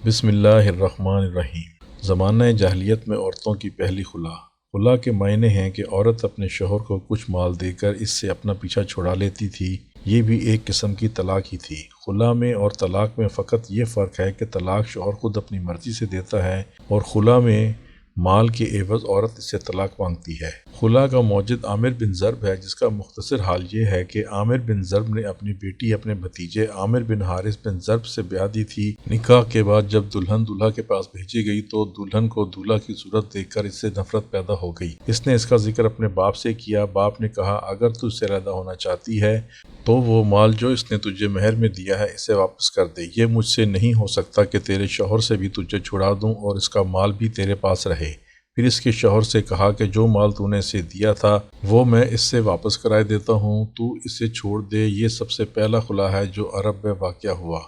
बिस्मिल्लाहिर्रहमानिर्रहीम। ज़माना जाहिलियत में औरतों की पहली खुला। खुला के मायने हैं कि औरत अपने शोहर को कुछ माल देकर इससे अपना पीछा छुड़ा लेती थी। ये भी एक किस्म की तलाक ही थी। खुला में और तलाक में फ़कत ये फ़र्क है कि तलाक शोहर खुद अपनी मर्ज़ी से देता है और खुला में माल के एवज़ औरत इससे तलाक मांगती है। खुला का मौजिद आमिर बिन ज़र्ब है, जिसका मुख्तसर हाल ये है कि आमिर बिन ज़र्ब ने अपनी बेटी अपने भतीजे आमिर बिन हारिस बिन ज़र्ब से ब्याह दी थी। निकाह के बाद जब दुल्हन दूल्हा के पास भेजी गई तो दुल्हन को दूल्हा की सूरत देखकर इससे नफरत पैदा हो गई। इसने इसका जिक्र अपने बाप से किया। बाप ने कहा, अगर तू इससे अलहदा होना चाहती है तो वो माल जो इसने तुझे मेहर में दिया है इसे वापस कर दे। ये मुझसे नहीं हो सकता कि तेरे शौहर से भी तुझे छुड़ा दूं और इसका माल भी तेरे पास रहे। फिर इसके शौहर से कहा कि जो माल तूने इसे दिया था वो मैं इससे वापस कराए देता हूँ, तू इसे छोड़ दे। ये सबसे पहला खुला है जो अरब में वाक़या हुआ।